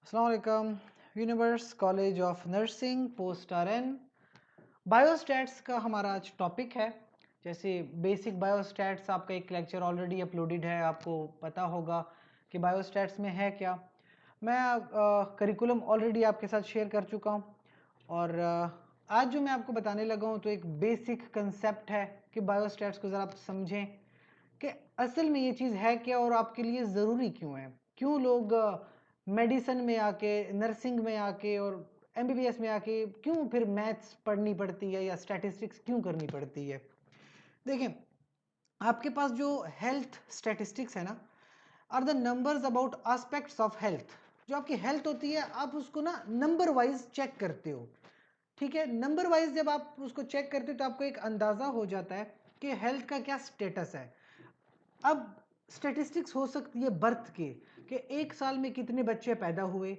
अस्सलाम वालेकुम। Universe college of nursing post RN biostats का हमारा आज टॉपिक है। जैसे बेसिक बायोस्टैट्स आपका एक लेक्चर ऑलरेडी अपलोडेड है, आपको पता होगा कि बायोस्टैट्स में है क्या। मैं करिकुलम ऑलरेडी आपके साथ शेयर कर चुका हूँ और आज जो मैं आपको बताने लगा हूँ तो एक बेसिक कंसेप्ट है कि बायोस्टैट्स को ज़रा आप समझें कि असल में ये चीज़ है क्या और आपके लिए ज़रूरी क्यों है। क्यों लोग मेडिसिन में आके, नर्सिंग में आके और MBBS में आके क्यों फिर मैथ्स पढ़नी पड़ती है या स्टैटिस्टिक्स क्यों करनी पड़ती है। देखें, आपके पास जो हेल्थ स्टैटिस्टिक्स है ना, are the numbers about aspects of health. जो आपकी हेल्थ होती है आप उसको ना नंबर वाइज चेक करते हो, ठीक है। नंबर वाइज जब आप उसको चेक करते हो तो आपको एक अंदाज़ा हो जाता है कि हेल्थ का क्या स्टेटस है। अब स्टेटिस्टिक्स हो सकती है बर्थ के, कि एक साल में कितने बच्चे पैदा हुए,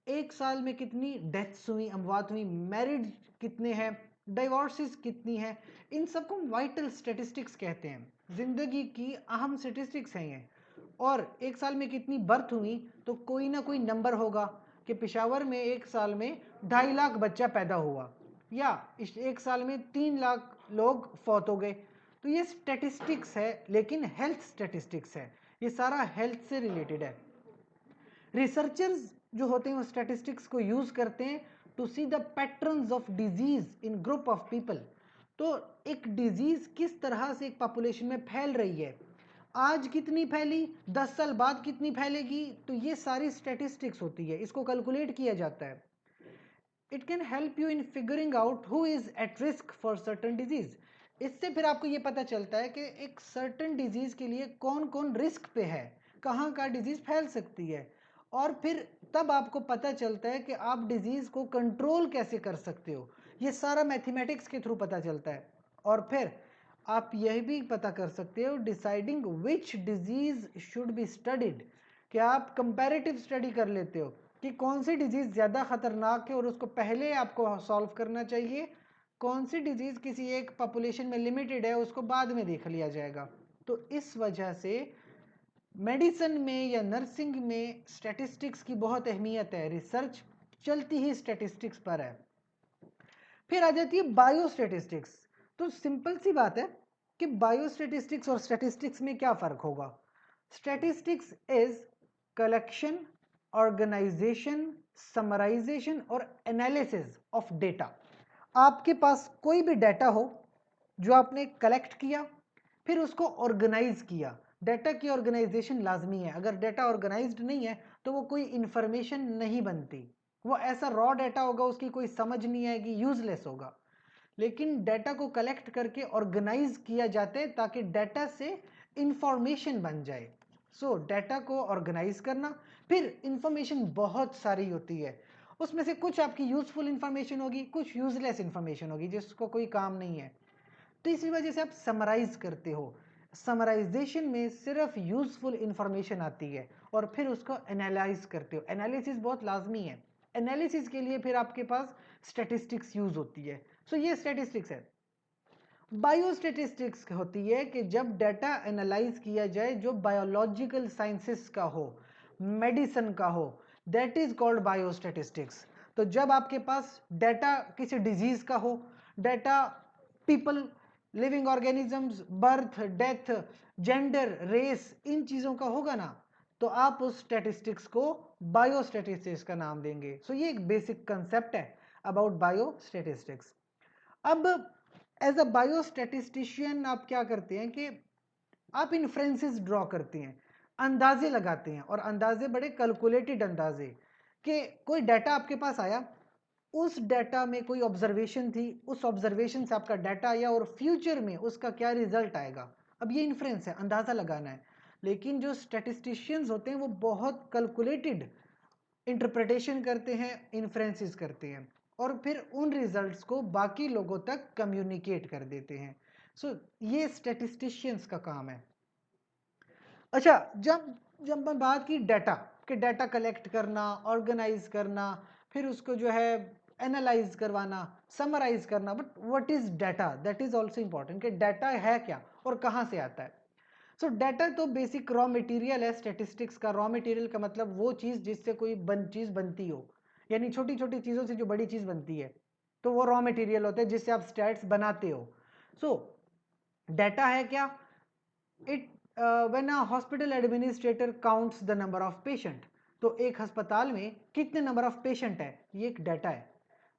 एक साल में कितनी डेथ्स हुई, अमवात हुई, मैरिड कितने हैं, डाइवोर्सेस कितनी है। इन सबको वाइटल स्टेटिस्टिक्स कहते हैं। जिंदगी की अहम स्टेटिस्टिक्स हैं ये। और एक साल में कितनी बर्थ हुई तो कोई ना कोई नंबर होगा कि पेशावर में एक साल में 2.5 लाख बच्चा पैदा हुआ या एक साल में 3 लाख लोग फौत हो गए। तो ये स्टैटिस्टिक्स है, लेकिन हेल्थ स्टैटिस्टिक्स है। ये सारा हेल्थ से रिलेटेड है। रिसर्चर्स जो होते हैं वो स्टैटिस्टिक्स को यूज करते हैं to see the patterns of disease in group of people. तो एक डिजीज किस तरह से एक पॉपुलेशन में फैल रही है, आज कितनी फैली, 10 साल बाद कितनी फैलेगी, तो ये सारी स्टैटिस्टिक्स होती है। इसको कैलकुलेट किया जाता है। It can help you in figuring out who is at risk for certain disease. इससे फिर आपको ये पता चलता है कि एक सर्टन डिजीज के लिए कौन कौन रिस्क पे है, कहाँ का डिजीज फैल सकती है। और फिर तब आपको पता चलता है कि आप डिजीज को कंट्रोल कैसे कर सकते हो। ये सारा मैथमेटिक्स के थ्रू पता चलता है। और फिर आप यह भी पता कर सकते हो deciding which disease should be studied, कि आप कंपैरेटिव स्टडी कर लेते हो कि कौन सी डिजीज ज़्यादा खतरनाक है और उसको पहले आपको सॉल्व करना चाहिए, कौन सी डिजीज किसी एक पॉपुलेशन में लिमिटेड है उसको बाद में देख लिया जाएगा। तो इस वजह से मेडिसिन में या नर्सिंग में स्टैटिस्टिक्स की बहुत अहमियत है। रिसर्च चलती ही स्टैटिस्टिक्स पर है। फिर आ जाती है बायोस्टैटिस्टिक्स। तो सिंपल सी बात है कि बायोस्टैटिस्टिक्स और स्टैटिस्टिक्स में क्या फ़र्क होगा। Statistics is collection, organisation, summarisation और एनालिसिस ऑफ डेटा। आपके पास कोई भी डेटा हो जो आपने कलेक्ट किया, फिर उसको ऑर्गेनाइज किया। डेटा की ऑर्गेनाइजेशन लाजमी है। अगर डेटा ऑर्गेनाइज्ड नहीं है तो वो कोई इंफॉर्मेशन नहीं बनती। वो ऐसा रॉ डेटा होगा, उसकी कोई समझ नहीं आएगी, यूजलेस होगा। लेकिन डेटा को कलेक्ट करके ऑर्गेनाइज किया जाता है ताकि डेटा से इंफॉर्मेशन बन जाए। सो डेटा को ऑर्गेनाइज करना, फिर इंफॉर्मेशन बहुत सारी होती है। उसमें से कुछ आपकी यूजफुल इंफॉर्मेशन होगी, कुछ यूजलेस इंफॉर्मेशन होगी जिसको कोई काम नहीं है। तो इसी वजह से आप समराइज करते हो। समराइजेशन में सिर्फ यूजफुल इंफॉर्मेशन आती है और फिर उसको एनालाइज करते हो। एनालिसिस बहुत लाजमी है। एनालिसिस के लिए फिर आपके पास स्टैटिस्टिक्स यूज होती है। सो ये स्टैटिस्टिक्स है। बायोस्टैटिस्टिक्स होती है कि जब डाटा एनालाइज किया जाए जो बायोलॉजिकल साइंसेस का हो, मेडिसिन का हो, दैट इज कॉल्ड बायोस्टैटिस्टिक्स। तो जब आपके पास डाटा किसी डिजीज का हो, data people, living organisms, birth, death, gender, race, इन चीजों का होगा ना, तो आप उस स्टैटिस्टिक्स को बायोस्टैटिस्टिक्स का नाम देंगे। सो ये एक बेसिक कंसेप्ट है अबाउट बायोस्टैटिस्टिक्स। अब एज अ बायोस्टैटिस्टिशियन आप क्या करते हैं कि आप इन्फ्रेंसेस ड्रॉ करते हैं, अंदाजे लगाते हैं। और अंदाजे बड़े कैलकुलेटेड अंदाजे, कि कोई डाटा आपके पास आया, उस डाटा में कोई ऑब्जर्वेशन थी, उस ऑब्जर्वेशन से आपका डाटा आया और फ्यूचर में उसका क्या रिजल्ट आएगा। अब ये इन्फ्रेंस है, अंदाजा लगाना है। लेकिन जो स्टैटिस्टिशियंस होते हैं वो बहुत कैलकुलेटेड इंटरप्रिटेशन करते हैं, इन्फ्रेंसेस करते हैं और फिर उन रिजल्ट्स को बाकी लोगों तक कम्युनिकेट कर देते हैं। सो ये स्टैटिस्टिशियंस का काम है। अच्छा, जब जब मैं बात की डाटा, कि डाटा कलेक्ट करना, ऑर्गेनाइज करना, फिर उसको जो है एनालाइज करवाना, समराइज करना, but what is data, that is also important कि डाटा है क्या और कहाँ से आता है। सो डाटा तो बेसिक रॉ मटेरियल है स्टैटिस्टिक्स का। रॉ मटेरियल का मतलब वो चीज़ जिससे कोई चीज़ बनती हो, यानी छोटी छोटी चीज़ों से जो बड़ी चीज़ बनती है, तो वो रॉ मटेरियल होता है जिससे आप स्टैट्स बनाते हो। सो डाटा है क्या? It when a hospital administrator counts the number of patient, तो एक अस्पताल में कितने नंबर ऑफ पेशेंट है, ये एक डाटा है।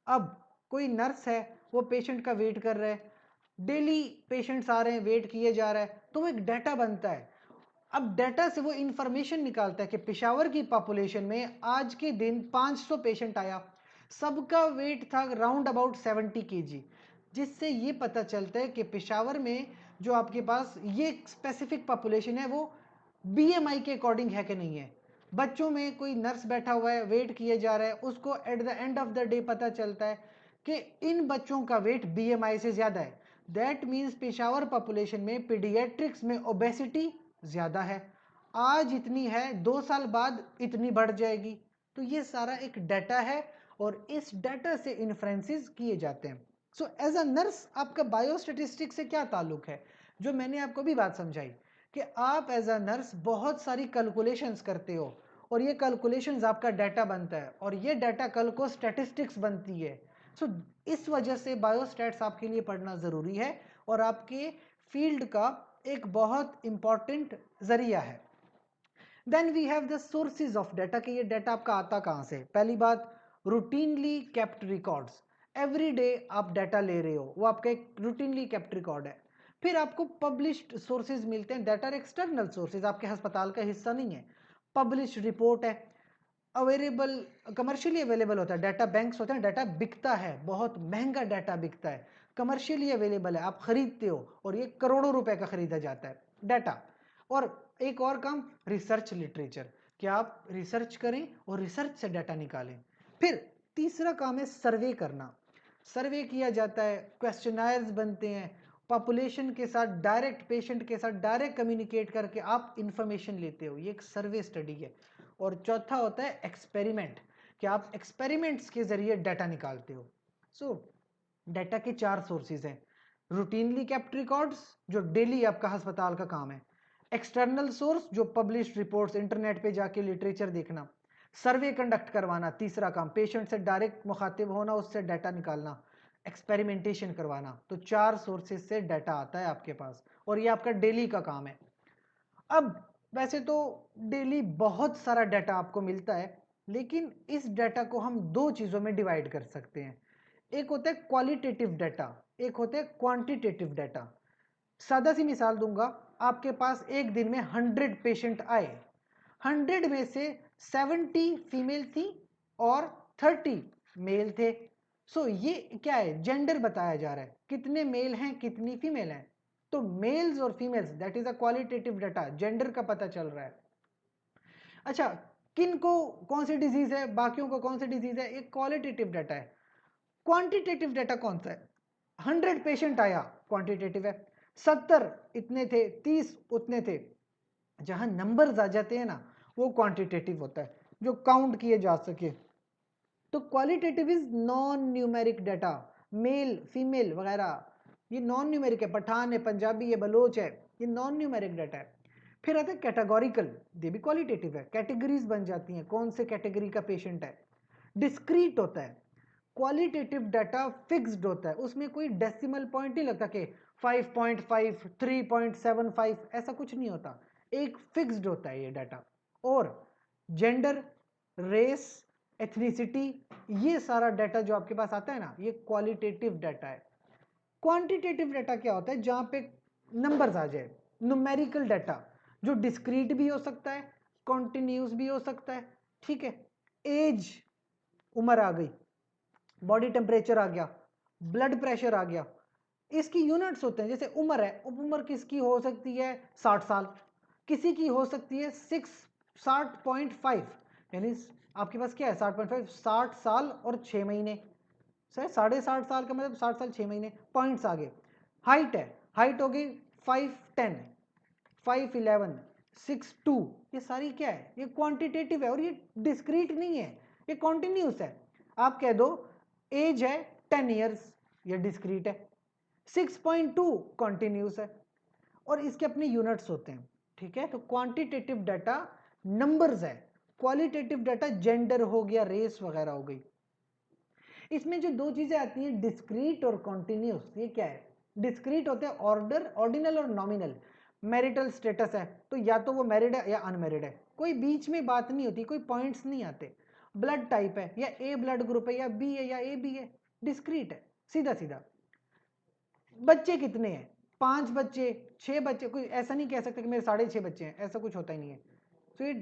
अब कोई नर्स है, वो पेशेंट का वेट कर रहा है, डेली पेशेंट्स आ रहे हैं, वेट किए जा रहा है, तो वो एक डाटा बनता है। अब डाटा से वो इंफॉर्मेशन निकालता है कि पेशावर की पॉपुलेशन में आज के दिन 500 पेशेंट आया, सबका वेट था राउंड अबाउट 70 kg, जिससे ये पता चलता है कि पेशावर में जो आपके पास ये स्पेसिफिक पॉपुलेशन है वो बीएमआई के अकॉर्डिंग है कि नहीं है। बच्चों में कोई नर्स बैठा हुआ है, वेट किए जा रहा है, उसको at the end of the day पता चलता है कि इन बच्चों का वेट बीएमआई से ज्यादा है। दैट मीन्स पेशावर पॉपुलेशन में पीडियाट्रिक्स में ओबेसिटी ज्यादा है, आज इतनी है, 2 साल बाद इतनी बढ़ जाएगी। तो ये सारा एक डाटा है और इस डाटा से इन्फ्रेंसेस किए जाते हैं। सो एज अ नर्स आपका बायोस्टैटिस्टिक्स से क्या ताल्लुक है? जो मैंने आपको भी बात समझाई कि आप एज अ नर्स बहुत सारी कैलकुलेशंस करते हो और ये कैलकुलेशंस आपका डाटा बनता है और ये डाटा कल को स्टैटिस्टिक्स बनती है। सो इस वजह से बायोस्टैट्स आपके लिए पढ़ना ज़रूरी है और आपके फील्ड का एक बहुत इंपॉर्टेंट जरिया है। Then we have the sources of data कि ये डाटा आपका आता कहाँ से। पहली बात, routinely kept records, every day आप डाटा ले रहे हो, वो आपका एक रूटीनली केप्ट रिकॉर्ड है। फिर आपको पब्लिश्ड सोर्सेज मिलते हैं, डाटा एक्सटर्नल सोर्सेज, आपके अस्पताल का हिस्सा नहीं है। पब्लिश्ड रिपोर्ट है, अवेलेबल कमर्शियली अवेलेबल होता है, डाटा बैंक्स होते हैं, डाटा बिकता है, बहुत महंगा डाटा बिकता है, कमर्शियली अवेलेबल है, आप खरीदते हो और ये करोड़ों रुपए का खरीदा जाता है डाटा। और एक और काम, रिसर्च लिटरेचर, कि आप रिसर्च करें और रिसर्च से डाटा निकालें। फिर तीसरा काम है सर्वे करना, सर्वे किया जाता है, क्वेश्चनायर्स बनते हैं, पॉपुलेशन के साथ डायरेक्ट, पेशेंट के साथ डायरेक्ट कम्युनिकेट करके आप इंफॉर्मेशन लेते हो, ये एक सर्वे स्टडी है। और चौथा होता है एक्सपेरिमेंट, कि आप एक्सपेरिमेंट्स के जरिए डाटा निकालते हो। सो डाटा के 4 सोर्सेज हैं, रूटीनली केप्ट रिकॉर्ड्स जो डेली आपका अस्पताल का काम है, एक्सटर्नल सोर्स जो पब्लिश्ड रिपोर्ट्स, इंटरनेट पे जाके लिटरेचर देखना, सर्वे कंडक्ट करवाना, तीसरा काम पेशेंट से डायरेक्ट मुखातिब होना, उससे डाटा निकालना, एक्सपेरिमेंटेशन करवाना। तो 4 सोर्सेज से डाटा आता है आपके पास और ये आपका डेली का काम है। अब वैसे तो डेली बहुत सारा डाटा आपको मिलता है, लेकिन इस डाटा को हम 2 चीज़ों में डिवाइड कर सकते हैं, एक होता है क्वालिटेटिव डाटा, एक होता है क्वांटिटेटिव डाटा। सादा सी मिसाल दूंगा, आपके पास एक दिन में 100 पेशेंट आए, 100 में से 70 फीमेल थी और 30 मेल थे। सो ये क्या है, जेंडर बताया जा रहा है, कितने मेल हैं कितनी फीमेल हैं। तो मेल्स और females, that is a qualitative data, gender का पता चल रहा है। अच्छा, किन को कौन सी डिजीज है, बाकियों को कौन सी डिजीज है, एक क्वालिटेटिव डाटा है। क्वांटिटेटिव डाटा कौन सा है, 100 पेशेंट आया, क्वांटिटेटिव है, 70 इतने थे, 30 उतने थे, जहां नंबर्स आ जाते हैं ना, वो क्वांटिटेटिव होता है, जो काउंट किए जा सके। तो qualitative is non numeric data, male female वगैरह ये नॉन न्यूमेरिक है, पठान है, पंजाबी है, बलोच है, ये नॉन न्यूमेरिक डाटा है। फिर आता है कैटेगोरिकल, ये भी क्वालिटेटिव है, कैटेगरीज बन जाती हैं, कौन से कैटेगरी का पेशेंट है। डिस्क्रीट होता है, क्वालिटेटिव डाटा फिक्स्ड होता है, उसमें कोई डेसिमल पॉइंट नहीं लगता कि 5.5 3.75 ऐसा कुछ नहीं होता, एक फिक्स्ड होता है ये डाटा। और जेंडर, रेस, एथनिसिटी, ये सारा डाटा जो आपके पास आता है ना, ये क्वालिटेटिव डाटा है। क्वांटिटेटिव डाटा क्या होता है, जहां पे नंबर्स आ जाए, न्यूमेरिकल डाटा, जो डिस्क्रीट भी हो सकता है, कॉन्टिन्यूस भी हो सकता है, ठीक है। एज, उम्र आ गई, बॉडी टेम्परेचर आ गया, ब्लड प्रेशर आ गया, इसकी यूनिट्स होते हैं। जैसे उम्र है, उम्र किसकी हो सकती है 60 साल, किसी की हो सकती है 60.5, यानी आपके पास क्या है 60.5, 60 साल और 6 महीने, सर 60.5 साल का मतलब 60 साल 6 महीने। पॉइंट्स आगे, हाइट है, हाइट हो गई 5'10", 5'11", 6'2", ये सारी क्या है, ये क्वांटिटेटिव है और ये डिस्क्रीट नहीं है, ये कॉन्टिन्यूस है। आप कह दो एज है 10 ईयर्स, ये डिस्क्रीट है, 6.2 कॉन्टिन्यूस है। और इसके अपने यूनिट्स होते हैं, ठीक है, तो क्वांटिटेटिव डाटा नंबर्स है, क्वालिटेटिव डाटा जेंडर हो गया, रेस वगैरह हो गई। इसमें जो दो चीजें आती हैं डिस्क्रीट और कॉन्टिन्यूस, ये क्या है? डिस्क्रीट होते हैं ऑर्डर, ऑर्डिनल और नॉमिनल। मैरिटल स्टेटस है तो या तो वो मैरिड है या अनमैरिड है, कोई बीच में बात नहीं होती, कोई पॉइंट्स नहीं आते। ब्लड टाइप है, या ए ब्लड ग्रुप है, या बी है, या ए बी है, डिस्क्रीट है, सीधा सीधा। बच्चे कितने हैं? 5 बच्चे, 6 बच्चे, कोई ऐसा नहीं कह सकता कि मेरे 6.5 बच्चे हैं, ऐसा कुछ होता ही नहीं है। तो ये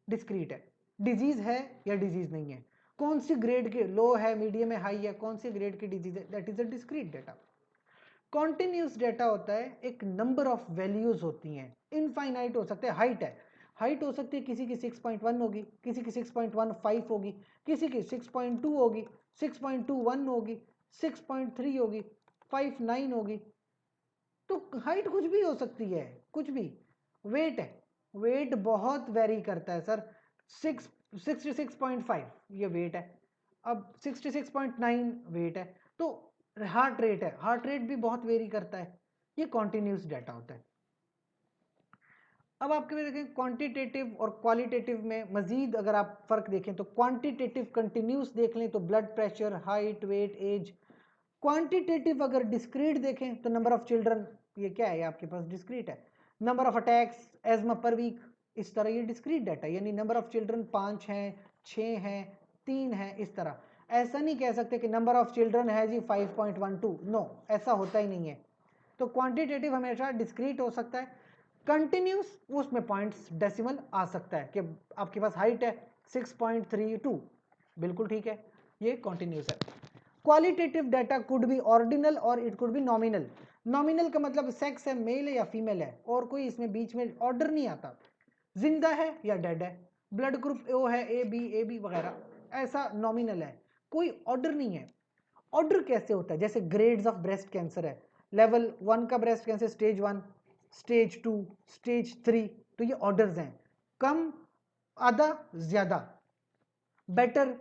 डिस्क्रीट है। डिजीज है या डिजीज नहीं है, कौन सी ग्रेड के, लो है, मीडियम है, हाई है, कौन सी ग्रेड की डिजीज है, that is a discrete data. Continuous data होता है, एक नंबर ऑफ वैल्यूज होती हैं, इनफाइनाइट हो सकते हैं। हाइट है, हाइट हो सकती है किसी की 6.1 होगी, किसी की 6.15 होगी, किसी की 6.2 होगी, 6.21 होगी, 6.3 होगी, 5.9 होगी। तो हाइट कुछ भी हो सकती है, कुछ भी। वेट है, वेट बहुत वेरी करता है सर, 66.5 ये वेट है, अब 66.9 वेट है। तो हार्ट रेट है, हार्ट रेट भी बहुत वेरी करता है। ये कॉन्टिन्यूस डाटा होता है। अब आपके में देखें क्वांटिटेटिव और क्वालिटेटिव में मजीद अगर आप फर्क देखें तो क्वांटिटेटिव कंटिन्यूस देख लें तो blood pressure, height, weight, age. Quantitative अगर डिस्क्रीट देखें तो नंबर ऑफ चिल्ड्रन, ये क्या है, ये आपके पास डिस्क्रीट है। Number of attacks, asthma per week, इस तरह ये डिस्क्रीट डाटा, यानी नंबर ऑफ चिल्ड्रन 5 हैं, 6 हैं, 3 हैं, इस तरह। ऐसा नहीं कह सकते कि नंबर ऑफ चिल्ड्रन है जी 5.12, नो, ऐसा होता ही नहीं है। तो क्वांटिटेटिव हमेशा डिस्क्रीट हो सकता है। कंटिन्यूस, उसमें पॉइंट्स डेसिमल आ सकता है कि आपके पास हाइट है 6.32, बिल्कुल ठीक है, ये कॉन्टिन्यूस है। Qualitative data could be ordinal और it could be nominal. Nominal का मतलब सेक्स है, मेल है या फीमेल है, और कोई इसमें बीच में ऑर्डर नहीं आता। जिंदा है या डेड है, ब्लड ग्रुप ओ है, ए बी वगैरह, ऐसा नॉमिनल है, कोई ऑर्डर नहीं है। ऑर्डर कैसे होता है? जैसे ग्रेड्स ऑफ ब्रेस्ट कैंसर है, लेवल 1 का breast cancer, stage 1, stage 2, stage 3, तो ये ऑर्डर्स हैं। कम, आधा, ज्यादा, बेटर,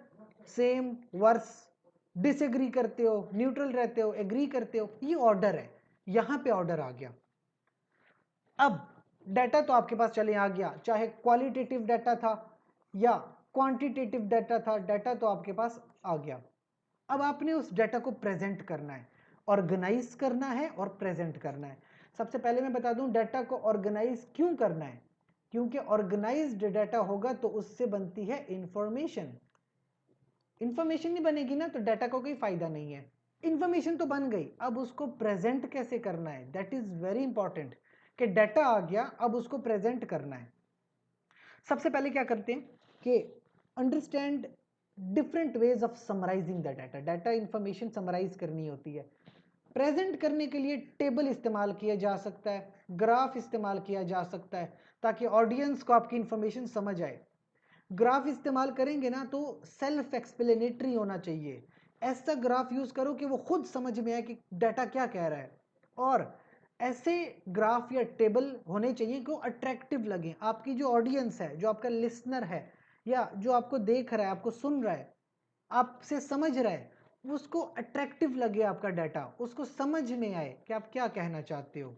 सेम, वर्स, डिसएग्री करते हो, न्यूट्रल रहते हो, एग्री करते हो, ये ऑर्डर है। यहां पे ऑर्डर आ गया। अब डाटा तो आपके पास चले आ गया, चाहे क्वालिटेटिव डाटा था या क्वांटिटेटिव डाटा था, डाटा तो आपके पास आ गया। अब आपने उस डाटा को प्रेजेंट करना है, ऑर्गेनाइज करना है और प्रेजेंट करना है। सबसे पहले मैं बता दूं डाटा को ऑर्गेनाइज क्यों करना है, क्योंकि ऑर्गेनाइज्ड डाटा होगा तो उससे बनती है इंफॉर्मेशन। इंफॉर्मेशन नहीं बनेगी ना तो डाटा को कोई फायदा नहीं है। इंफॉर्मेशन तो बन गई, अब उसको प्रेजेंट कैसे करना है, दैट इज वेरी इंपॉर्टेंट। कि डाटा आ गया, अब उसको प्रेजेंट करना है। सबसे पहले क्या करते हैं कि understand different ways of summarising the data. Data information summarise करनी होती है। प्रेजेंट करने के लिए टेबल इस्तेमाल किया जा सकता है, ग्राफ इस्तेमाल किया जा सकता है, ताकि ऑडियंस को आपकी इंफॉर्मेशन समझ आए। ग्राफ इस्तेमाल करेंगे ना तो सेल्फ एक्सप्लेनेटरी होना चाहिए। ऐसा ग्राफ यूज करो कि वो खुद समझ में आए कि डाटा क्या कह रहा है। और ऐसे ग्राफ या टेबल होने चाहिए कि वो अट्रैक्टिव लगे। आपकी जो ऑडियंस है, जो आपका लिसनर है, या जो आपको देख रहा है, आपको सुन रहा है, आपसे समझ रहा है, उसको अट्रैक्टिव लगे आपका डाटा, उसको समझ में आए कि आप क्या कहना चाहते हो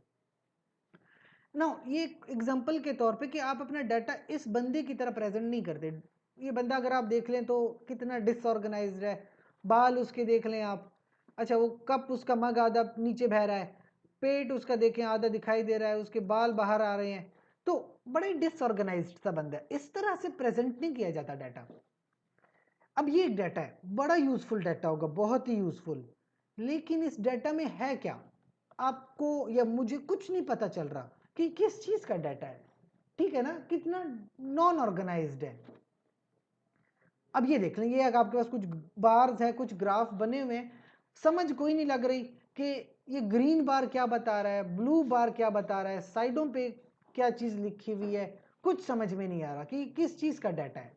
ना। ये एग्जांपल के तौर पे कि आप अपना डाटा इस बंदे की तरह प्रेजेंट नहीं करते। ये बंदा अगर आप देख लें तो कितना डिसऑर्गेनाइज्ड है, बाल उसके देख लें आप, अच्छा वो कप उसका मग आधा नीचे बह रहा है, पेट उसका देखें आधा दिखाई दे रहा है, उसके बाल बाहर आ रहे हैं, तो बड़ा ही डिसऑर्गेनाइज्ड सा बंदा है। इस तरह से प्रेजेंट नहीं किया जाता डाटा। अब ये एक डाटा है, बड़ा यूजफुल डाटा होगा, बहुत ही यूजफुल, लेकिन इस डाटा में है क्या, आपको या मुझे कुछ नहीं पता चल रहा कि किस चीज का डाटा है। ठीक है ना, कितना नॉन ऑर्गेनाइज्ड है। अब ये देख लें, ये अगर आपके पास कुछ बार्स है, कुछ ग्राफ बने हुए हैं, समझ कोई नहीं लग रही कि ये ग्रीन बार क्या बता रहा है, ब्लू बार क्या बता रहा है, साइडों पे क्या चीज लिखी हुई है, कुछ समझ में नहीं आ रहा कि किस चीज का डाटा है।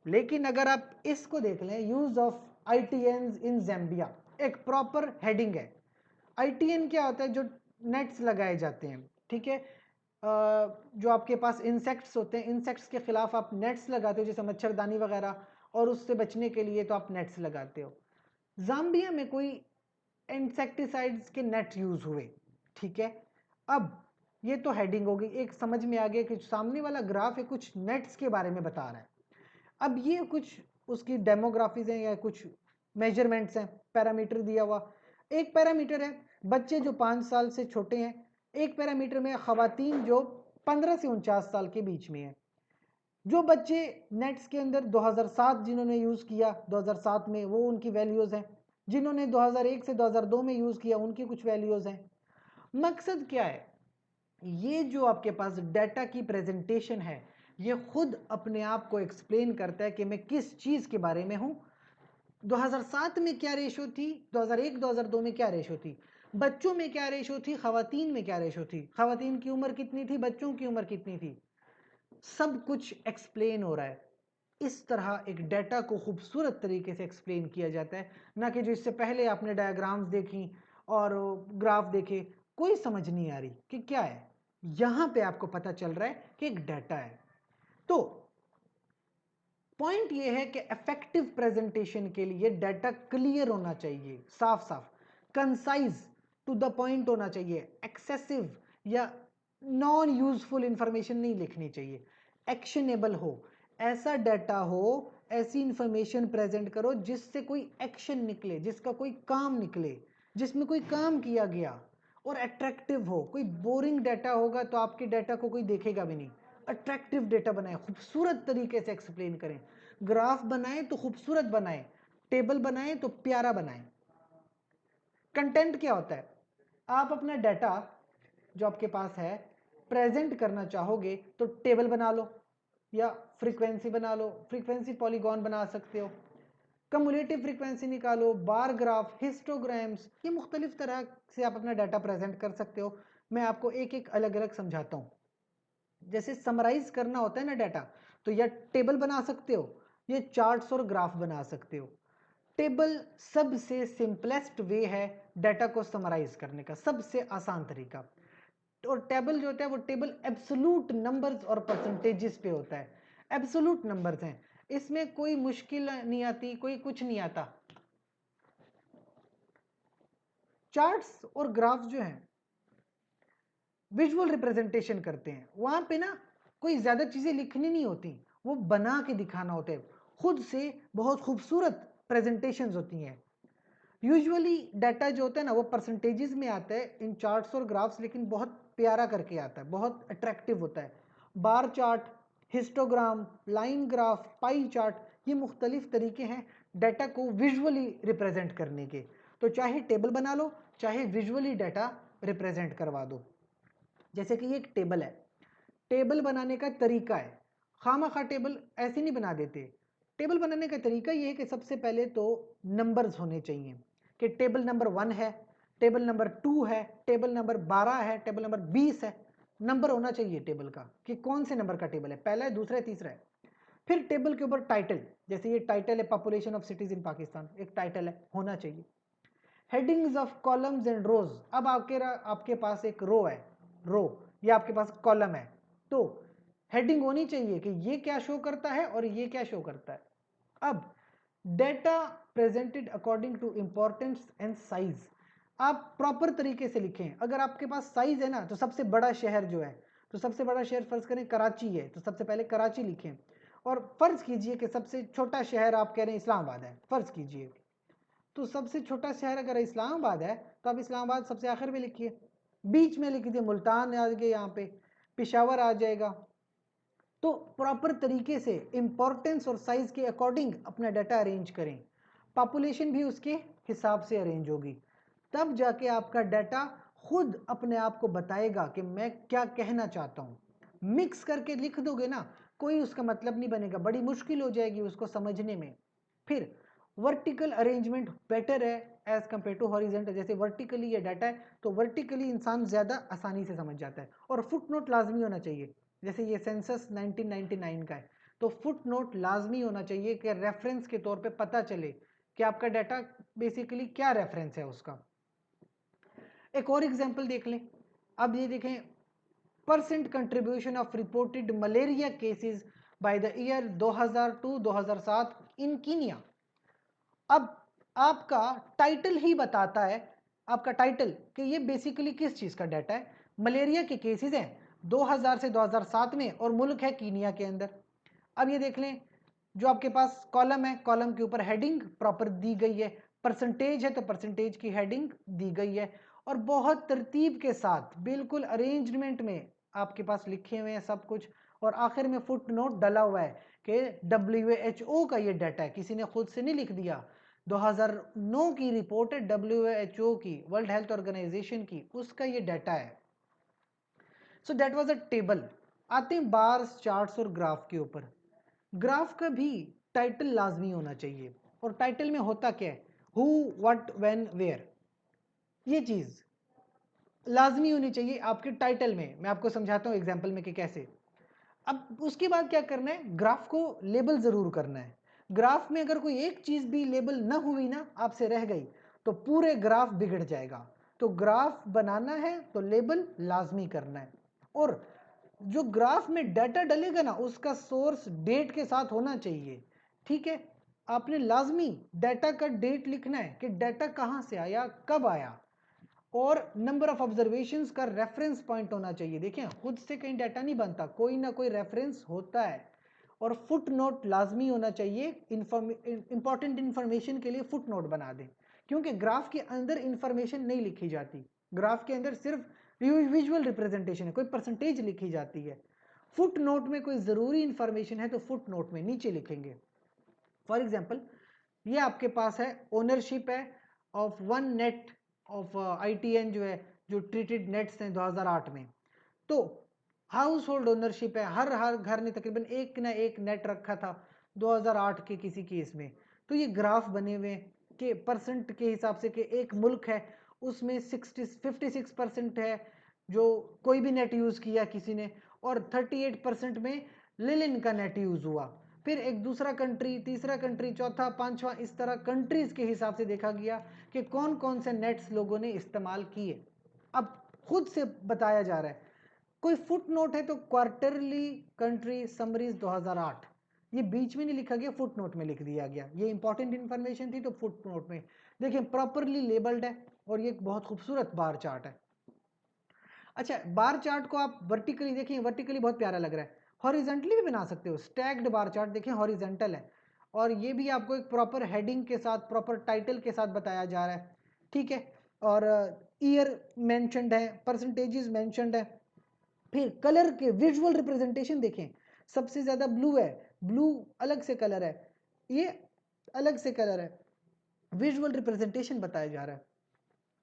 लेकिन अगर आप इसको देख लें, यूज ऑफ ITNs इन ज़ैम्बिया, एक प्रॉपर हेडिंग है। ITN क्या होता है? जो नेट्स लगाए जाते हैं, ठीक है, जो आपके पास इंसेक्ट्स होते हैं, इंसेक्ट्स के खिलाफ आप नेट्स लगाते हो, जैसे मच्छरदानी वगैरह, और उससे बचने के लिए तो आप नेट्स लगाते हो। ज़ाम्बिया में कोई इंसेक्टिसाइड्स के नेट यूज हुए, ठीक है। अब ये तो हेडिंग होगी, एक समझ में आ गया कि सामने वाला ग्राफ है कुछ नेट्स के बारे में बता रहा है। अब ये कुछ उसकी डेमोग्राफीज हैं या कुछ मेजरमेंट्स हैं, पैरामीटर दिया हुआ। एक पैरामीटर है बच्चे जो 5 साल से छोटे हैं, एक पैरामीटर में खवातीन जो 15 से 49 साल के बीच में है। जो बच्चे नेट्स के अंदर 2007 जिन्होंने यूज़ किया 2007 में, वो उनकी वैल्यूज़ हैं। जिन्होंने 2001 से 2002 में यूज़ किया उनकी कुछ वैल्यूज़ हैं। मकसद क्या है, ये जो आपके पास डाटा की प्रेजेंटेशन है ये खुद अपने आप को एक्सप्लेन करता है कि मैं किस चीज़ के बारे में हूँ। 2007 में क्या रेशो थी, 2001 2002 में क्या रेशो थी, बच्चों में क्या रेशो थी, खवातीन में क्या रेशो थी, खवातीन की उम्र कितनी थी, बच्चों की उम्र कितनी थी, सब कुछ एक्सप्लेन हो रहा है। इस तरह एक डाटा को खूबसूरत तरीके से एक्सप्लेन किया जाता है, ना कि जो इससे पहले आपने डायग्राम्स देखी और ग्राफ देखे, कोई समझ नहीं आ रही कि क्या है। यहां पे आपको पता चल रहा है कि एक डाटा है। तो पॉइंट ये है कि इफेक्टिव प्रेजेंटेशन के लिए डाटा क्लियर होना चाहिए, साफ साफ, कंसाइज, टू द पॉइंट होना चाहिए, एक्सेसिव या नॉन यूजफुल इंफॉर्मेशन नहीं लिखनी चाहिए, एक्शनेबल हो, ऐसा डाटा हो, ऐसी इंफॉर्मेशन प्रेजेंट करो जिससे कोई एक्शन निकले, जिसका कोई काम निकले, जिसमें कोई काम किया गया और अट्रैक्टिव हो। कोई बोरिंग डाटा होगा तो आपके डाटा को कोई देखेगा भी नहीं। अट्रैक्टिव डेटा बनाएं, खूबसूरत तरीके से एक्सप्लेन करें, ग्राफ बनाएं तो खूबसूरत बनाएं, टेबल बनाएं तो प्यारा बनाएं। कंटेंट क्या होता है, आप अपना डाटा जो आपके पास है प्रेजेंट करना चाहोगे तो टेबल बना लो या फ्रीक्वेंसी बना लो, फ्रीक्वेंसी पॉलीगॉन बना सकते हो, कम्युलेटिव फ्रीक्वेंसी निकालो, बार ग्राफ, हिस्टोग्राम्स, ये मुख्तलिफ तरह से आप अपना डाटा प्रेजेंट कर सकते हो। मैं आपको एक एक अलग अलग समझाता हूँ। जैसे समराइज करना होता है ना डाटा, तो या टेबल बना सकते हो, ये चार्ट्स और ग्राफ बना सकते हो। टेबल सबसे सिंपलेस्ट वे है डाटा को समराइज करने का, सबसे आसान तरीका। और टेबल जो होता है वो टेबल एब्सोलूट नंबर्स और परसेंटेजेस पे होता है, एब्सोलूट नंबर्स हैं, इसमें कोई मुश्किल नहीं आती, कोई कुछ नहीं आता। चार्ट्स और ग्राफ जो हैं विजुअल रिप्रेजेंटेशन करते हैं, वहां पे ना कोई ज्यादा चीजें लिखनी नहीं होती, वो बना के दिखाना होता है, खुद से बहुत खूबसूरत प्रेजेंटेशंस होती हैं। यूजुअली डाटा जो होता है ना वो परसेंटेजेस में आता है इन चार्ट्स और ग्राफ्स, लेकिन बहुत प्यारा करके आता है, बहुत अट्रैक्टिव होता है। Bar chart, histogram, line graph, pie chart, ये मुख्तलिफ तरीके हैं डाटा को विजुअली रिप्रेजेंट करने के। तो चाहे टेबल बना लो, चाहे विजुअली डाटा रिप्रेजेंट करवा दो। जैसे कि ये एक टेबल है, टेबल बनाने का तरीका है, खामा टेबल ऐसे नहीं बना देते। टेबल बनाने का तरीका ये है कि सबसे पहले तो नंबर्स होने चाहिए, कि टेबल नंबर 1 है, टेबल नंबर 2 है, टेबल नंबर 12 है, टेबल नंबर 20 है। नंबर होना चाहिए टेबल का कि कौन से नंबर का टेबल है, पहला है, दूसरा है, तीसरा है। फिर टेबल के ऊपर टाइटल, जैसे ये टाइटल है population of cities in Pakistan, एक टाइटल है, होना चाहिए। हेडिंग्स ऑफ कॉलम्स एंड रोज, अब आपके पास एक रो है, रो, या आपके पास कॉलम है, तो हेडिंग होनी चाहिए कि ये क्या शो करता है और ये क्या शो करता है। अब data presented according to importance and size, आप प्रॉपर तरीके से लिखें। अगर आपके पास साइज है ना, तो सबसे बड़ा शहर जो है, तो सबसे बड़ा शहर फर्ज करें कराची है, तो सबसे पहले कराची लिखें। और फर्ज कीजिए कि सबसे छोटा शहर आप कह रहे हैं इस्लामाबाद है, फर्ज कीजिए, तो सबसे छोटा शहर अगर इस्लामाबाद है तो आप इस्लामाबाद सबसे आखिर में लिखिए, बीच में लिख दीजिए मुल्तान आ गया, यहाँ पे पिशावर आ जाएगा। तो प्रॉपर तरीके से इंपॉर्टेंस और साइज के अकॉर्डिंग अपना डाटा अरेंज करें, पॉपुलेशन भी उसके हिसाब से अरेंज होगी, तब जाके आपका डाटा खुद अपने आप को बताएगा कि मैं क्या कहना चाहता हूँ। मिक्स करके लिख दोगे ना, कोई उसका मतलब नहीं बनेगा, बड़ी मुश्किल हो जाएगी उसको समझने में। फिर वर्टिकल अरेंजमेंट बेटर है एज कंपेयर टू हॉरिजेंटल, जैसे वर्टिकली ये डाटा है तो वर्टिकली इंसान ज़्यादा आसानी से समझ जाता है। और फुट नोट लाजमी होना चाहिए, जैसे ये सेंसस 1999 का है, तो फुट नोट लाजमी होना चाहिए कि रेफरेंस के तौर पे पता चले कि आपका डाटा बेसिकली क्या रेफरेंस है उसका। एक और एग्जांपल देख लें, अब ये देखें, percent contribution of reported malaria cases by the year 2002-2007 in Kenya. अब आपका टाइटल ही बताता है, आपका टाइटल, कि ये बेसिकली किस चीज़ का डाटा है। मलेरिया के केसेस हैं 2000 से 2007 में और मुल्क है कीनिया के अंदर। अब ये देख लें, जो आपके पास कॉलम है, कॉलम के ऊपर हेडिंग प्रॉपर दी गई है, परसेंटेज है तो परसेंटेज की हेडिंग दी गई है और बहुत तरतीब के साथ बिल्कुल अरेंजमेंट में आपके पास लिखे हुए हैं सब कुछ। और आखिर में फुट नोट डला हुआ है कि WHO का ये डाटा है, किसी ने खुद से नहीं लिख दिया। 2009 की रिपोर्ट है WHO की, वर्ल्ड हेल्थ ऑर्गेनाइजेशन की, उसका ये डाटा है। So that was a table. आते हैं बार्स, चार्ट्स और ग्राफ के ऊपर। ग्राफ का भी टाइटल लाजमी होना चाहिए, और टाइटल में होता क्या है, हु, व्हाट, व्हेन, वेयर, ये चीज लाजमी होनी चाहिए आपके टाइटल में। मैं आपको समझाता हूँ एग्जाम्पल में कि कैसे। अब उसके बाद क्या करना है, ग्राफ को लेबल जरूर करना है। ग्राफ में अगर कोई एक चीज भी लेबल ना हुई ना, आपसे रह गई, तो पूरे ग्राफ बिगड़ जाएगा। तो ग्राफ बनाना है तो लेबल लाजमी करना है। और जो ग्राफ में डाटा डलेगा ना, उसका सोर्स डेट के साथ होना चाहिए। ठीक है, आपने लाजमी डाटा का डेट लिखना है कि डाटा कहां से आया, कब आया, और नंबर ऑफ ऑब्जर्वेशंस का रेफरेंस पॉइंट होना चाहिए। देखिए, खुद से कहीं डाटा नहीं बनता, कोई ना कोई रेफरेंस होता है। और फुट नोट लाजमी होना चाहिए, इंपॉर्टेंट इंफॉर्मेशन के लिए फुट नोट बना दें, क्योंकि ग्राफ के अंदर इंफॉर्मेशन नहीं लिखी जाती। ग्राफ के अंदर सिर्फ विजुअल रिप्रेजेंटेशन है, कोई परसेंटेज लिखी जाती है। फुट नोट में कोई ज़रूरी इंफॉर्मेशन है तो फुट नोट में नीचे लिखेंगे। फॉर एग्जाम्पल, ये आपके पास है ओनरशिप है of one net of ITN जो है, जो ट्रीटेड नेट्स हैं 2008 में। तो हाउस होल्ड ओनरशिप है, हर घर ने तकरीबन एक ना एक नेट रखा था 2008 के किसी केस में। तो ये ग्राफ बने हुए कि परसेंट के हिसाब से कि एक मुल्क है उसमें 56% है जो कोई भी नेट यूज किया किसी ने, और 38% में लिलिन का नेट यूज हुआ। फिर एक दूसरा कंट्री, तीसरा कंट्री, चौथा, पांचवा, इस तरह कंट्रीज के हिसाब से देखा गया कि कौन कौन से नेट्स लोगों ने इस्तेमाल किए। अब खुद से बताया जा रहा है। कोई फुट नोट है तो क्वार्टरली कंट्री समरीज 2008, ये बीच में नहीं लिखा गया, फुट नोट में लिख दिया गया। ये इंपॉर्टेंट इंफॉर्मेशन थी तो फुट नोट में। देखिए, प्रॉपरली लेबल्ड है और ये बहुत खूबसूरत बार चार्ट है। अच्छा, बार चार्ट को आप वर्टिकली देखिए, वर्टिकली बहुत प्यारा लग रहा है, हॉरिजेंटली भी बना सकते हो। स्टैक्ड बार चार्ट देखिए, हॉरिजेंटल है, और ये भी आपको एक प्रॉपर हेडिंग के साथ, प्रॉपर टाइटल के साथ बताया जा रहा है। ठीक है, और ईयर मेंशनड है, परसेंटेजेस मेंशनड है। फिर कलर के विजुअल रिप्रेजेंटेशन देखें, सबसे ज्यादा ब्लू है, ब्लू अलग से कलर है, ये अलग से कलर है, विजुअल रिप्रेजेंटेशन बताया जा रहा है।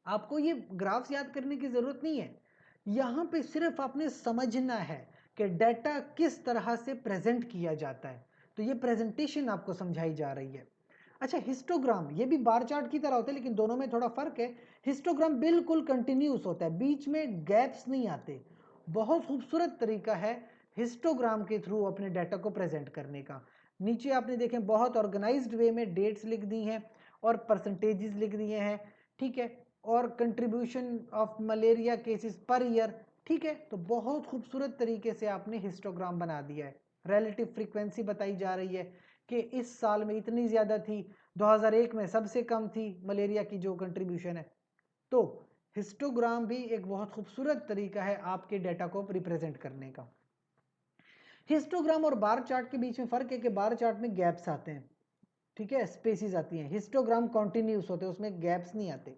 आपको ये ग्राफ्स याद करने की जरूरत नहीं है, यहां पे सिर्फ आपने समझना है कि डाटा किस तरह से प्रेजेंट किया जाता है। तो ये प्रेजेंटेशन आपको समझाई जा रही है। अच्छा, हिस्टोग्राम ये भी बार चार्ट की तरह होता है, लेकिन दोनों में थोड़ा फर्क है। हिस्टोग्राम बिल्कुल कंटिन्यूस होता है, बीच में गैप्स नहीं आते। बहुत खूबसूरत तरीका है हिस्टोग्राम के थ्रू अपने डाटा को प्रेजेंट करने का। नीचे आपने देखें बहुत ऑर्गेनाइज्ड वे में डेट्स लिख दी हैं और परसेंटेजेस लिख दिए हैं। ठीक है, और contribution of malaria cases per year. ठीक है, तो बहुत खूबसूरत तरीके से आपने हिस्टोग्राम बना दिया है। रिलेटिव फ्रीक्वेंसी बताई जा रही है कि इस साल में इतनी ज़्यादा थी, 2001 में सबसे कम थी मलेरिया की जो कंट्रीब्यूशन है। तो हिस्टोग्राम भी एक बहुत खूबसूरत तरीका है आपके डाटा को रिप्रेजेंट करने का। हिस्टोग्राम और बार चार्ट के बीच में फर्क है कि बार चार्ट में गैप्स आते हैं, ठीक है, स्पेसिस आती हैं। हिस्टोग्राम कॉन्टिन्यूस होते हैं, उसमें गैप्स नहीं आते।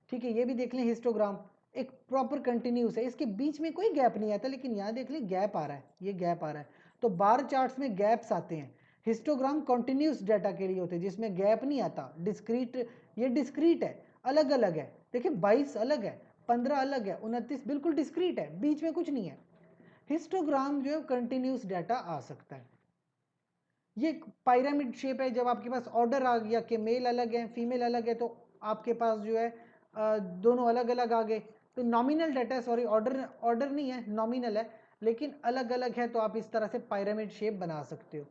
ठीक है, ये भी देख लें, हिस्टोग्राम एक प्रॉपर कंटिन्यूस है, इसके बीच में कोई गैप नहीं आता, लेकिन यहाँ देख लें गैप आ रहा है, ये गैप आ रहा है। तो बार चार्ट्स में गैप्स आते हैं। हिस्टोग्राम कॉन्टिन्यूस डाटा के लिए होते हैं जिसमें गैप नहीं आता। डिस्क्रीट, ये डिस्क्रीट है, अलग अलग है। देखिए 22 अलग है, 15 अलग है, 29 बिल्कुल डिस्क्रीट है, बीच में कुछ नहीं है। हिस्टोग्राम जो है कंटिन्यूस डाटा आ सकता है। ये पायरामिड शेप है, जब आपके पास ऑर्डर आ गया कि मेल अलग है फीमेल अलग है, तो आपके पास जो है दोनों अलग अलग आ गए। तो nominal data, sorry order order नहीं है, नॉमिनल है, लेकिन अलग अलग है, तो आप इस तरह से पायरामिड शेप बना सकते हो।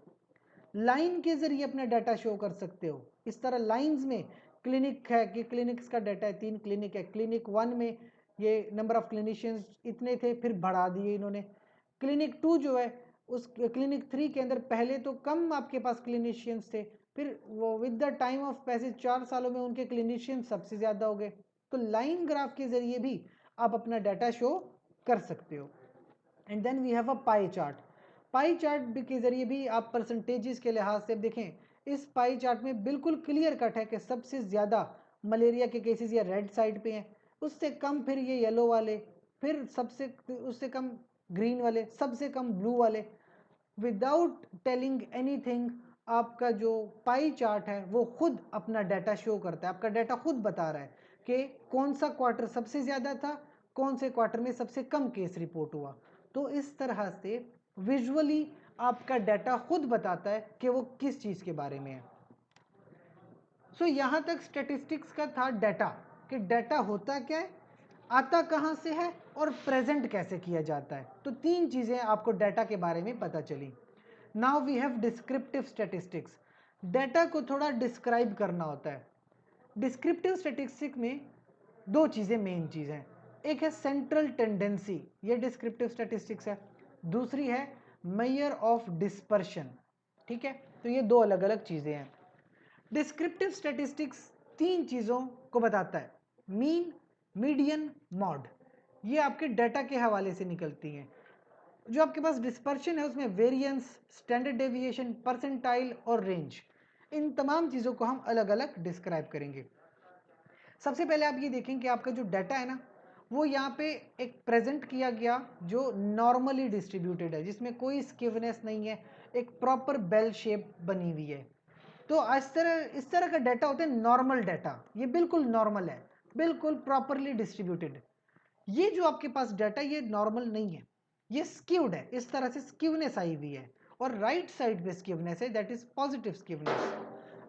लाइन के जरिए अपना डाटा शो कर सकते हो। इस तरह लाइंस में क्लिनिक है कि क्लिनिक्स का डाटा है, 3 क्लिनिक है, क्लिनिक 1 में ये नंबर ऑफ क्लिनिशियंस इतने थे, फिर बढ़ा दिए इन्होंने। क्लिनिक 2 जो है, उस क्लिनिक 3 के अंदर पहले तो कम आपके पास क्लिनिशियंस थे, फिर वो with the time of passage 4 सालों में उनके क्लिनिशियंस सबसे ज्यादा हो गए। तो लाइन ग्राफ के जरिए भी आप अपना डाटा शो कर सकते हो। And then we have a pie chart. Pie chart के जरिए भी आप परसेंटेजेस के लिहाज से देखें, इस पाई चार्ट में बिल्कुल क्लियर कट है कि सबसे ज़्यादा मलेरिया के केसेस ये रेड साइड पे हैं, उससे कम फिर ये येलो वाले, फिर सबसे उससे कम ग्रीन वाले, सबसे कम ब्लू वाले। विदाउट टेलिंग एनीथिंग आपका जो पाई चार्ट है वो खुद अपना डाटा शो करता है, आपका डाटा खुद बता रहा है कि कौन सा क्वार्टर सबसे ज़्यादा था, कौन से क्वार्टर में सबसे कम केस रिपोर्ट हुआ। तो इस तरह से विजुअली आपका डाटा खुद बताता है कि वो किस चीज़ के बारे में है। सो यहाँ तक स्टैटिस्टिक्स का था डाटा, कि डाटा होता क्या है, आता कहाँ से है और प्रेजेंट कैसे किया जाता है। तो तीन चीज़ें आपको डाटा के बारे में पता चली। Now we have descriptive statistics. Data को थोड़ा डिस्क्राइब करना होता है। डिस्क्रिप्टिव स्टैटिस्टिक्स में दो चीज़ें मेन चीज़ हैं, एक है सेंट्रल टेंडेंसी, ये डिस्क्रिप्टिव स्टैटिस्टिक्स है, दूसरी है मेजर ऑफ डिस्पर्शन। ठीक है, तो ये दो अलग अलग चीज़ें हैं। डिस्क्रिप्टिव स्टैटिस्टिक्स तीन चीज़ों को बताता है, मीन, मीडियन, मॉड। ये आपके डाटा के हवाले से निकलती हैं। जो आपके पास डिस्पर्शन है उसमें वेरिएंस, स्टैंडर्ड डेविएशन, परसेंटाइल और रेंज, इन तमाम चीज़ों को हम अलग अलग डिस्क्राइब करेंगे। सबसे पहले आप ये देखें कि आपका जो डाटा है ना, वो यहाँ पे एक प्रेजेंट किया गया जो नॉर्मली डिस्ट्रीब्यूटेड है, जिसमें कोई स्किवनेस नहीं है, एक प्रॉपर बेल शेप बनी हुई है। तो इस तरह का डाटा होता है नॉर्मल डाटा, ये बिल्कुल नॉर्मल है, बिल्कुल प्रॉपरली डिस्ट्रीब्यूटेड। ये जो आपके पास डाटा ये नॉर्मल नहीं है, ये स्क्यूड है, इस तरह से स्क्यूनेस आई हुई है, और राइट साइड पे स्क्यूनेस है, दैट इज पॉजिटिव स्क्यूनेस।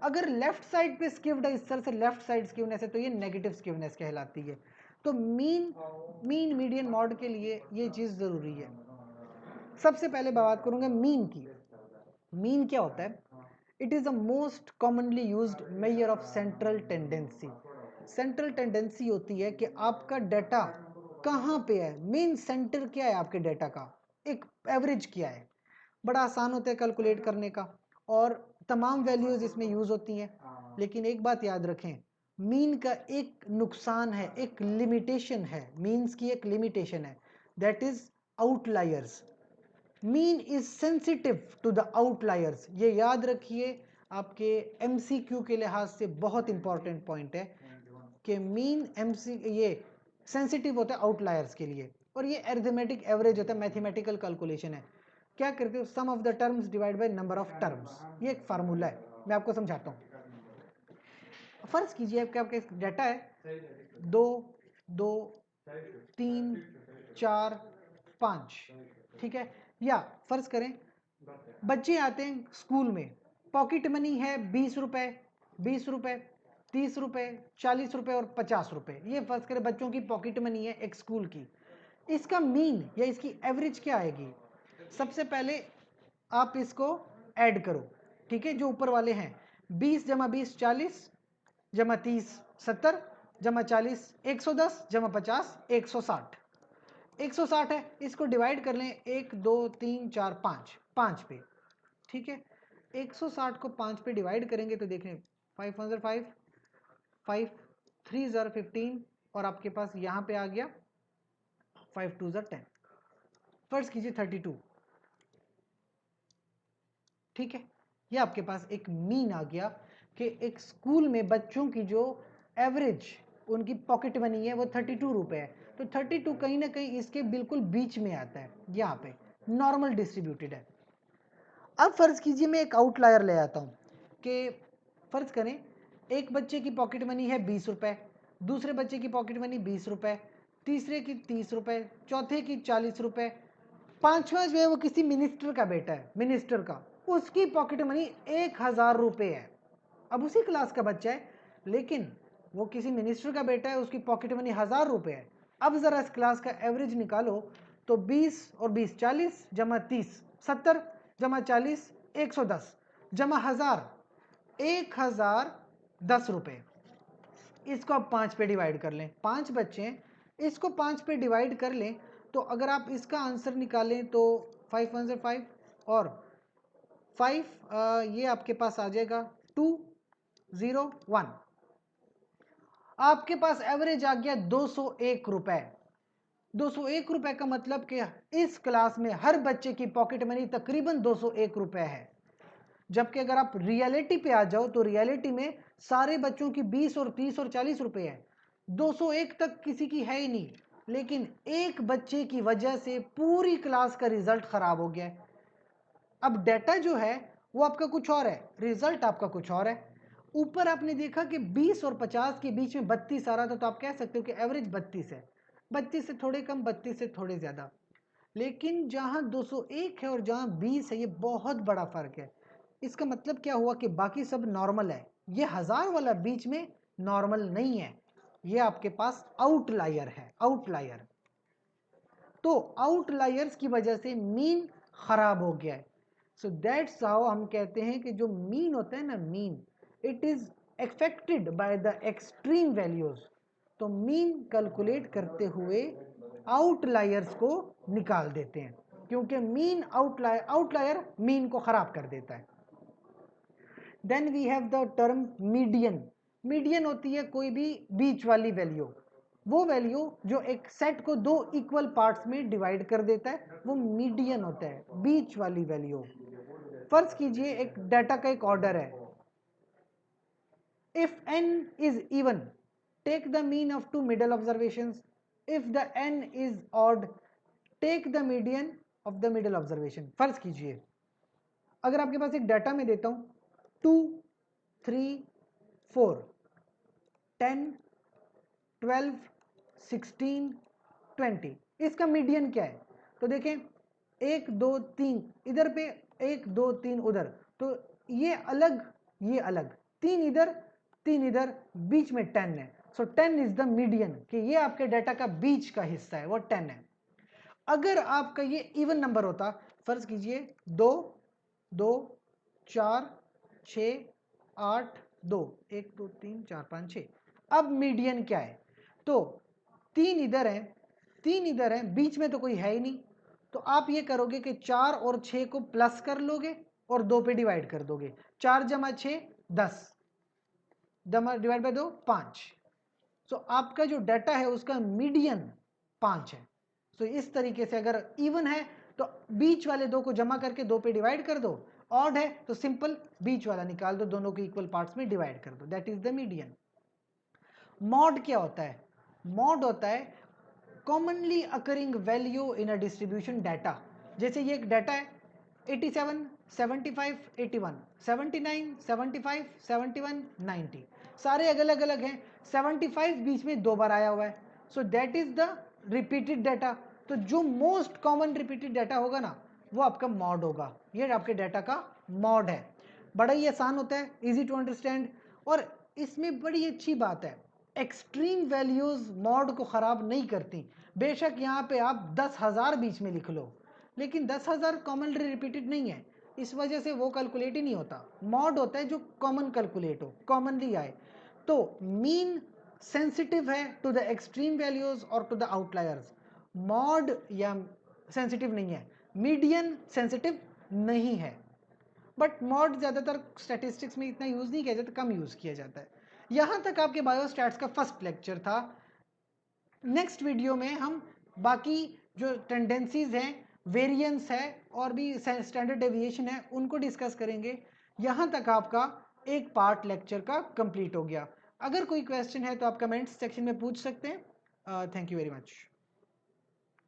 अगर लेफ्ट साइड पे स्क्यूड है, इस तरह से लेफ्ट साइड स्क्यूनेस है, तो ये नेगेटिव स्क्यूनेस कहलाती है। तो मीन मीडियन मॉड के लिए ये चीज़ ज़रूरी है। सबसे पहले बात करूंगा मीन की। मीन क्या होता है? It is the most commonly used measure of central tendency. Central tendency होती है कि आपका डाटा कहाँ पे है, मेन सेंटर क्या है आपके डाटा का, एक एवरेज क्या है। बड़ा आसान होता है कैलकुलेट करने का, और तमाम वैल्यूज इसमें यूज होती हैं। लेकिन एक बात याद रखें, मीन का एक नुकसान है, एक लिमिटेशन है, मीन्स की एक लिमिटेशन है, that is outliers. Mean is sensitive to the outliers, ये याद रखिए, आपके एमसीक्यू के लिहाज से बहुत इंपॉर्टेंट पॉइंट है कि मीन ये सेंसिटिव होता है आउटलायर्स के लिए, और ये अरिथमेटिक एवरेज होता है, मैथमेटिकल कैलकुलेशन है। क्या करते हो, sum of the terms divide by number of terms, ये एक फार्मूला है, मैं आपको समझाता हूँ। फर्ज कीजिए आपके डाटा है 2 2 3 4 5, ठीक है। या फर्ज करें बच्चे आते हैं स्कूल में, पॉकेट मनी है 20 रुपए, 20 रुपए, 30 रुपए, 40 रुपए और 50 रुपए, ये फर्ज करें बच्चों की पॉकेट मनी है एक स्कूल की। इसका मीन या इसकी एवरेज क्या आएगी? सबसे पहले आप इसको ऐड करो, ठीक है, जो ऊपर वाले हैं, 20 जमा 20 40, जमा 30 70, जमा 40 110, जमा 50 160। 160 है, इसको डिवाइड कर लें 1 2 3 4 5 5 पे, ठीक है। 160 को 5 पे डिवाइड करेंगे तो देखें 5 5 5 5 3 15, और आपके पास यहाँ पे आ गया 5 2 10। फर्ज कीजिए 32, ठीक है। ये आपके पास एक मीन आ गया कि एक स्कूल में बच्चों की जो एवरेज उनकी पॉकेट मनी है वो 32 रुपए है। तो 32 कहीं ना कहीं इसके बिल्कुल बीच में आता है, यहाँ पे नॉर्मल डिस्ट्रीब्यूटेड है। अब फर्ज कीजिए मैं एक आउटलायर ले आता हूँ कि फर्ज करें एक बच्चे की पॉकेट मनी है 20 रुपए, दूसरे बच्चे की पॉकेट मनी 20 रुपए, तीसरे की 30 रुपए, चौथे की 40 रुपए, पांचवा जो है वो किसी मिनिस्टर का बेटा है, मिनिस्टर का, उसकी पॉकेट मनी 1000 रुपए है। अब उसी क्लास का बच्चा है, लेकिन वो किसी मिनिस्टर का बेटा है, उसकी पॉकेट मनी 1000 रुपए है। अब जरा इस क्लास का एवरेज निकालो, तो 20 और 20 40, जमा 30 70, जमा 40 110, जमा 1000 1010 रुपए। इसको आप 5 पे डिवाइड कर लें, 5 बच्चे हैं, इसको 5 पे डिवाइड कर लें, तो अगर आप इसका आंसर निकालें तो 5 1 5 और 5, ये आपके पास आ जाएगा 2 0 1। आपके पास एवरेज आ गया 201 रुपए। 201 रुपए का मतलब कि इस क्लास में हर बच्चे की पॉकेट मनी तकरीबन 201 रुपए है। जबकि अगर आप रियलिटी पे आ जाओ तो रियलिटी में सारे बच्चों की 20 और 30 और 40 रुपए है, 201 तक किसी की है ही नहीं। लेकिन एक बच्चे की वजह से पूरी क्लास का रिजल्ट खराब हो गया है। अब डेटा जो है वो आपका कुछ और है, रिजल्ट आपका कुछ और है। ऊपर आपने देखा कि 20 और 50 के बीच में 32 आ रहा था, तो आप कह सकते हो कि एवरेज 32 है, 32 से थोड़े कम, 32 से थोड़े ज्यादा। लेकिन जहां 201 है और जहां 20 है, ये बहुत बड़ा फर्क है। इसका मतलब क्या हुआ कि बाकी सब नॉर्मल है, ये 1000 वाला बीच में नॉर्मल नहीं है, ये आपके पास आउटलायर है, आउटलायर। तो आउटलायर्स की वजह से मीन खराब हो गया है। सो दैट्स हाउ हम कहते हैं कि जो मीन होता है ना, mean it is affected by the extreme values. तो मीन कैलकुलेट करते हुए आउटलायर्स को निकाल देते हैं, क्योंकि मीन आउटलायर मीन को खराब कर देता है। Then we have the term median. Median होती है कोई भी बीच वाली वैल्यू, वो वैल्यू जो एक सेट को दो इक्वल पार्ट्स में डिवाइड कर देता है, वो मीडियन होता है, बीच वाली वैल्यू। फर्ज कीजिए एक डाटा का एक ऑर्डर है, if n is even take the mean of two middle observations, if the n is odd take the median of the middle observation। फर्ज कीजिए अगर आपके पास एक डाटा में देता हूं 2 3 4 10 12 16 20, इसका मीडियन क्या है? तो देखें 1 2 3 इधर पे, 1 2 3 उधर, तो ये अलग ये अलग, 3 इधर 3 इधर, बीच में 10 है। सो 10 इज द मीडियन, कि ये आपके डाटा का बीच का हिस्सा है, वो 10 है। अगर आपका ये इवन नंबर होता, फर्ज कीजिए 2 2 4 6 8 2 1 2 3 4 5 6, अब मीडियन क्या है? तो 3 इधर है 3 इधर है, बीच में तो कोई है ही नहीं, तो आप ये करोगे कि 4 और 6 को प्लस कर लोगे और 2 पे डिवाइड कर दोगे, 4 जमा 6 10, डिवाइड बाय 2 5। सो आपका जो डाटा है उसका मीडियन 5 है। सो इस तरीके से अगर इवन है तो बीच वाले दो को जमा करके 2 पे डिवाइड कर दो, ऑड है तो सिंपल बीच वाला निकाल दो, दोनों को इक्वल पार्ट्स में डिवाइड कर दो, that is the median. Mod क्या होता है? मॉड होता है commonly occurring value in a distribution data. जैसे ये एक डाटा है 87 75 81 79 75 71 90, सारे अलग अलग हैं, 75 बीच में 2 बार आया हुआ है, so that is the repeated data. तो जो मोस्ट कॉमन रिपीटेड डाटा होगा ना, वो आपका मॉड होगा, ये आपके डाटा का मॉड है। बड़ा ही आसान होता है, इजी टू अंडरस्टैंड। और इसमें बड़ी अच्छी बात है, एक्सट्रीम वैल्यूज मॉड को खराब नहीं करती। बेशक यहाँ पे आप 10,000 बीच में लिख लो, लेकिन 10,000 कॉमनली रिपीटेड नहीं है, इस वजह से वो कैलकुलेट ही नहीं होता। मॉड होता है जो कॉमन कैलकुलेट हो, कॉमनली आए। तो मीन सेंसिटिव है टू द एक्सट्रीम वैल्यूज और टू द आउटलायर्स, मॉड या सेंसिटिव नहीं है, मीडियन सेंसिटिव नहीं है। बट मॉड ज़्यादातर स्टैटिस्टिक्स में इतना यूज़ नहीं किया जाता, कम यूज़ किया जाता है। यहाँ तक आपके बायोस्टैट्स का फर्स्ट लेक्चर था। नेक्स्ट वीडियो में हम बाकी जो टेंडेंसीज हैं, वेरिएंस है और भी स्टैंडर्ड डेविएशन है, उनको डिस्कस करेंगे। यहाँ तक आपका एक पार्ट लेक्चर का कंप्लीट हो गया। अगर कोई क्वेश्चन है तो आप कमेंट्स सेक्शन में पूछ सकते हैं। Thank you very much.